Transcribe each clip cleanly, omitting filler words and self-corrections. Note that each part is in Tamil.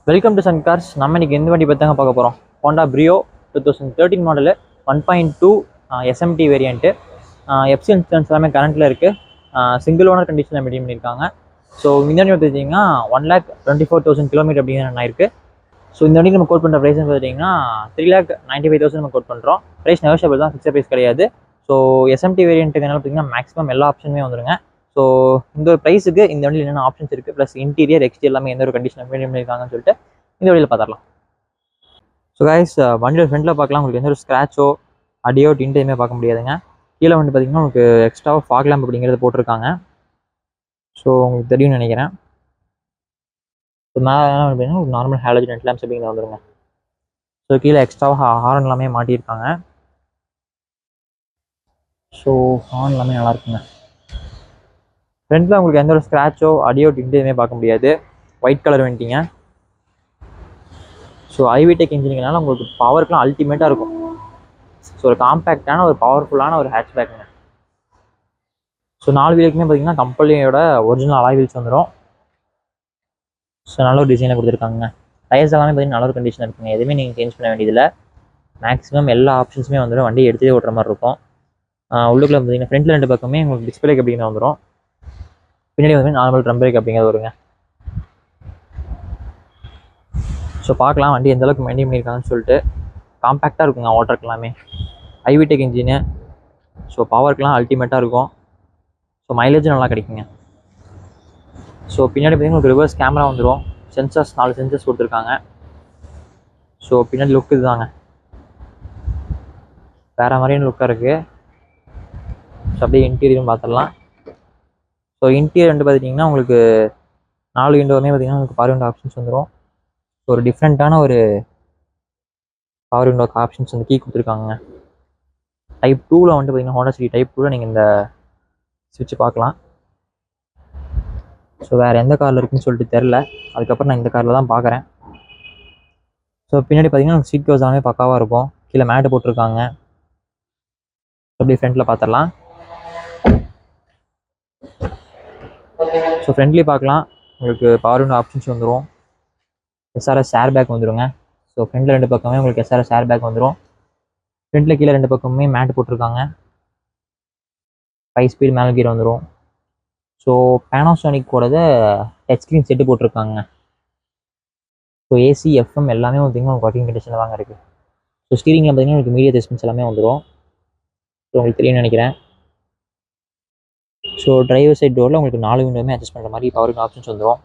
Welcome to Sun cars. நம்ம இன்னைக்கு எந்த வண்டி பற்றி தாங்க பார்க்க போகிறோம். Honda Brio 2013 model 1.2 SMT variant. FC insurance எல்லாமே கரண்ட்டில் இருக்குது. சிங்கிள் ஓனர் கண்டிஷனில் மெயின்டைன் பண்ணியிருக்காங்க. ஸோ இந்த வண்டி பார்த்தீங்கன்னா 1,24,000 கிலோமீட்டர் அப்படிங்கிற நான் இருக்குது. ஸோ இந்த வண்டிக்கு நம்ம கோட் பண்ணுற ப்ரைஸ் பார்த்தீங்கன்னா 3,95,000 நம்ம கோட் பண்ணுறோம். ப்ரைஸ் நெகோஷியபிள் தான், ஃபிக்ஸட் ப்ரைஸ் கிடையாது. ஸோ எஸ்எம்டி வேரியண்ட்டுக்கு என்ன பார்த்தீங்கன்னா மேக்ஸிமம் எல்லா ஆப்ஷனுமே வந்துருங்க. ஸோ இந்த ஒரு ப்ரைஸுக்கு இந்த வண்டியில் என்னென்ன ஆப்ஷன்ஸ் இருக்குது, ப்ளஸ் இன்டீரியர் எக்ஸ்டீரியர் எல்லாமே எந்த ஒரு கண்டிஷன் மெயின்டைன் பண்ணியிருக்காங்கன்னு சொல்லிட்டு இந்த வழியில் பார்த்துடலாம். ஸோ கைஸ், வண்டியோட ஃப்ரண்ட்டில் பார்க்கலாம். உங்களுக்கு எந்த ஒரு ஸ்க்ராச்சோ அடியோ டிண்ட் எதுவுமே பார்க்க முடியாதுங்க. கீழே வந்து பார்த்தீங்கன்னா உங்களுக்கு எக்ஸ்ட்ராவாக ஃபாக் லேம்ப் அப்படிங்கிறது போட்டிருக்காங்க. ஸோ உங்களுக்கு தெரியும்னு நினைக்கிறேன். ஸோ மேலே அப்படின்னா ஒரு நார்மல் ஹாலஜன் ஹெட் லேம்ப்ஸ் அப்படிங்கிறது வந்துருங்க. ஸோ கீழே எக்ஸ்ட்ராவாக ஹார்ன் எல்லாமே மாட்டியிருக்காங்க. ஸோ ஹார்ன் எல்லாமே நல்லா இருக்குங்க. ஃப்ரண்ட்டில் உங்களுக்கு எந்த ஒரு ஸ்க்ராச்சோ அடியோ டிண்ட் எதுவுமே பார்க்க முடியாது. ஒயிட் கலர் வந்துட்டீங்க. ஸோ ஐவிடெக் இன்ஜினிங்னால உங்களுக்கு பவருக்குலாம் அல்டிமேட்டாக இருக்கும். ஸோ ஒரு காம்பேக்டான ஒரு பவர்ஃபுல்லான ஒரு ஹேட்ச்பேக்குங்க. ஸோ 4 வீலுக்குமே பார்த்தீங்கன்னா கம்பெனியோட ஒரிஜினல் அலாய் வீல்ஸ் வந்துடும். ஸோ நல்ல ஒரு டிசைனில் கொடுத்துருக்காங்க. டயர்ஸ் எல்லாமே பார்த்தீங்கன்னா நல்ல ஒரு கண்டிஷன் இருக்குங்க. எதுவுமே நீங்கள் சேஞ்ச் பண்ண வேண்டியதில்லை. மேக்ஸிமம் எல்லா ஆப்ஷன்ஸுமே வந்துடும். வண்டி எடுத்துகிட்டே ஓட்டுற மாதிரி இருக்கும். உள்ளுக்குள்ள பார்த்தீங்கன்னா ஃப்ரண்ட்டில் 2 பக்கமே உங்களுக்கு டிஸ்பிளே அப்படிங்கிறது வந்துடும். பின்னாடி வந்து நார்மல் ட்ரம் பிரேக் அப்படிங்கிறது வருங்க. ஸோ பார்க்கலாம் வண்டி எந்த அளவுக்கு மெயின்டைன் பண்ணியிருக்காங்கன்னு சொல்லிட்டு. காம்பேக்டாக இருக்குங்க ஓட்டருக்கு எல்லாமே. I-VTEC engine. ஸோ பவருக்குலாம் அல்டிமேட்டாக இருக்கும். ஸோ மைலேஜும் நல்லா கிடைக்குங்க. ஸோ பின்னாடி பார்த்தீங்கன்னா உங்களுக்கு ரிவர்ஸ் கேமரா வந்துடும். சென்சர்ஸ் 4 சென்சர்ஸ் கொடுத்துருக்காங்க. ஸோ பின்னாடி லுக் இதுதாங்க, வேறு மாதிரியான லுக்காக இருக்குது. ஸோ அப்படியே இன்டீரியரும் பார்த்துடலாம். ஸோ இன்டீரியர் வந்து பார்த்துட்டிங்கன்னா உங்களுக்கு 4 விண்டோவுமே பார்த்தீங்கன்னா உங்களுக்கு பவர் விண்டோ ஆப்ஷன்ஸ் வந்துடும். ஒரு டிஃப்ரெண்ட்டான ஒரு பவர் விண்டோக்கு ஆப்ஷன்ஸ் வந்து கீ கொடுத்துருக்காங்க. டைப் 2ல் வந்துட்டு பார்த்தீங்கன்னா ஹோண்டா சிட்டி டைப் 2ல் நீங்கள் இந்த ஸ்விட்ச் பார்க்கலாம். ஸோ வேறு எந்த காரில் இருக்குன்னு சொல்லிட்டு தெரில. அதுக்கப்புறம் நான் இந்த காரில் தான் பார்க்குறேன். ஸோ பின்னாடி பார்த்தீங்கன்னா சீட் கவர்ஸ் எல்லாமே பக்காவாக இருக்கும். கீழே மேட்டு போட்டிருக்காங்க. அப்படியே ஃப்ரண்ட்டில் பார்த்துடலாம். ஸோ ஃப்ரண்ட்லி பார்க்கலாம். உங்களுக்கு பவர் விண்டோ ஆப்ஷன்ஸ் வந்துடும். எஸ்ஆர்எஸ் ஏர் பேக் வந்துடுங்க. ஸோ ஃப்ரண்ட்டில் 2 பக்கமே உங்களுக்கு எஸ்ஆர்எஸ் ஏர் பேக் வந்துடும். ஃப்ரண்ட்டில் கீழே 2 பக்கமே மேட் போட்டிருக்காங்க. 5 ஸ்பீட் மேலே கீர் வந்துடும். ஸோ பேனாசோனிக்கோட டச் ஸ்க்ரீன் செட்டு போட்டிருக்காங்க. ஸோ ஏசி எஃப்எம் எல்லாமே பார்த்தீங்கன்னா உங்களுக்கு ஒர்க்கிங் கண்டிஷனில் தாங்க இருக்குது. ஸோ ஸ்டீரிங்கில் பார்த்தீங்கன்னா உங்களுக்கு மீடியா அட்ஜஸ்ட்மெண்ட்ஸ் எல்லாமே வந்துடும். ஸோ உங்களுக்கு தெரியும்னு நினைக்கிறேன். ஸோ டிரைவர் சைட் டோரில் உங்களுக்கு 4 விண்டோமே அட்ஜஸ்ட் பண்ணுற மாதிரி பவருக்கு ஆப்ஷன்ஸ் வந்துடும்.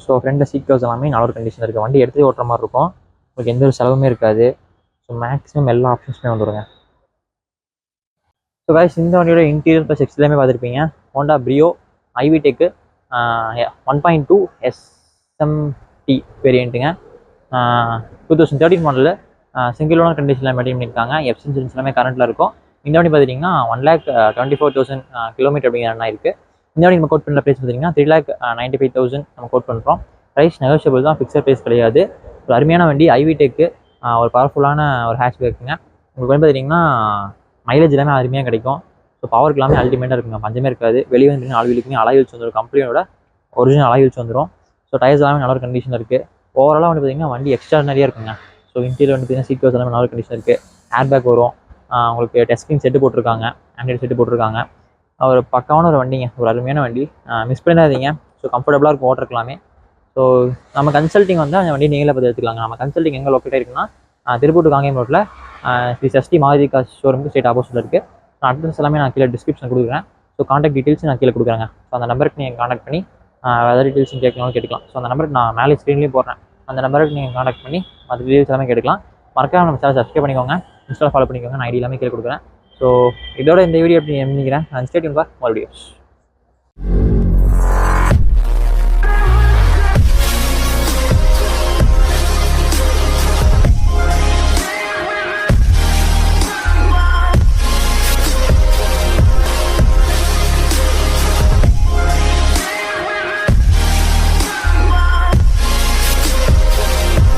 ஸோ ஃப்ரண்டில் சீட் கவர்ஸ் எல்லாமே நல்ல ஒரு கண்டிஷன் இருக்குது. வண்டி எடுத்து ஓட்டுற மாதிரி இருக்கும். உங்களுக்கு எந்த ஒரு செலவுமே இருக்காது. ஸோ மேக்ஸிமம் எல்லா ஆப்ஷன்ஸுமே வந்துடுங்க. ஸோ கைஸ், இந்த வண்டியோட இன்டீரியர் ப்ளஸ் எக்ஸ்ட்ரீமே பார்த்துருப்பீங்க. ஹோண்டா பிரியோ ஐவிடெக்கு 1.2 எஸ்எம்டி வேரியண்ட்டுங்க. 2013 மாடலு. சிங்கிள் ஓனர் கண்டிஷனில் மெயின்டைன் பண்ணியிருக்காங்க. எஃப்சி இன்சூரன்ஸ் எல்லாமே கரண்ட்டில் இருக்கும். இந்த வண்டி பார்த்தீங்கன்னா 1,24,000 கிலோமீட்டர் அப்படிங்கிற என்ன இருக்குது. இந்த வண்டி நம்ம கோட் பண்ணுற ப்ரைஸ் பார்த்தீங்கன்னா 3,95,000 நம்ம கோட் பண்ணுறோம். ப்ரைஸ் நெகோஷியபிள் தான், ஃபிக்ஸட் ப்ரைஸ் கிடையாது. ஒரு அருமையான வண்டி ஐவிடெக்கு. ஒரு பவர்ஃபுல்லான ஒரு ஹேட்ச்பேக்குங்க. உங்களுக்கு வந்து பார்த்தீங்கன்னா மைலேஜ் எல்லாமே அருமையாக கிடைக்கும். ஸோ பவருக்கு எல்லாமே அல்டிமேட்டாக இருக்குங்க, பஞ்சமே இருக்காது. வெளியே வந்து 4 வீலுக்குமே அலாய் வீல்ஸ் வந்துடும். கம்பெனியோட ஒரிஜினல் அலாய் வீல்ஸ் வந்துடும். ஸோ டயர்ஸ் எல்லாமே நல்ல ஒரு கண்டிஷன் இருக்குது. ஓவராலாக வந்து பார்த்தீங்கன்னா வண்டி எக்ஸ்ட்ரானரியாக இருக்குங்க. ஸோ இன்டீரியர் வந்து பார்த்தீங்கன்னா சீட் கவர்ஸ் எல்லாமே நல்ல ஒரு கண்டிஷன் இருக்குது. ஏர் பேக் வரும். உங்களுக்கு டச் ஸ்க்ரீன் செட்டு போட்டிருக்காங்க. ஆண்ட்ராய்டு செட்டு போட்டிருக்காங்க. ஒரு பக்காவான ஒரு வண்டிங்க, ஒரு அருமையான வண்டி. மிஸ் பண்ணிடாதீங்க. ஸோ கம்ஃபர்டபுளாக இருக்கும் ஓட்டிருக்கலாமே. ஸோ நம்ம கன்சல்ட்டிங் வந்து அந்த வண்டியை நீங்களே பார்த்து எடுத்துக்கலாங்க. நம்ம கன்சல்ட்டிங் எங்கே லொக்கேட் இருக்குன்னா திருப்பூர் டு காங்கேயம் ரோட்டில் ஸ்ரீ சஷ்டி மாருதி கார் ஷோரூமுக்கு ஸ்ட்ரெயிட் ஆப்போசிட்டில் இருக்குது. அட்ரஸ் எல்லாமே நான் கீழே டிஸ்கிரிப்ஷன் கொடுக்குறேன். ஸோ காண்டாக்ட் டீட்டெயில்ஸ் நான் கீழே கொடுக்குறேங்க. ஸோ அந்த நம்பருக்கு நீங்கள் காண்டாக்ட் பண்ணி எதாவது டீட்டெயில்ஸ் கேட்கணும்னு கேட்கலாம். ஸோ அந்த நம்பருக்கு நான் மேலே ஸ்க்ரீன்லேயும் போடுறேன். அந்த நம்பருக்கு நீங்கள் காண்டாக்ட் பண்ணி மற்ற டீட்டெயில்ஸ் எல்லாமே கேட்கலாம். மறக்காம நம்ம சேனல் சப்ஸ்கிரைப் பண்ணிக்கோங்க, இன்ஸ்டால் ஃபாலோ பண்ணிக்கோங்க. நான் ஐடி எல்லாமே கீழே கொடுக்குறேன். ஸோ இதோட இந்த வீடியோ எப்படி நினைக்கிறேன். நான் stay tune for more videos.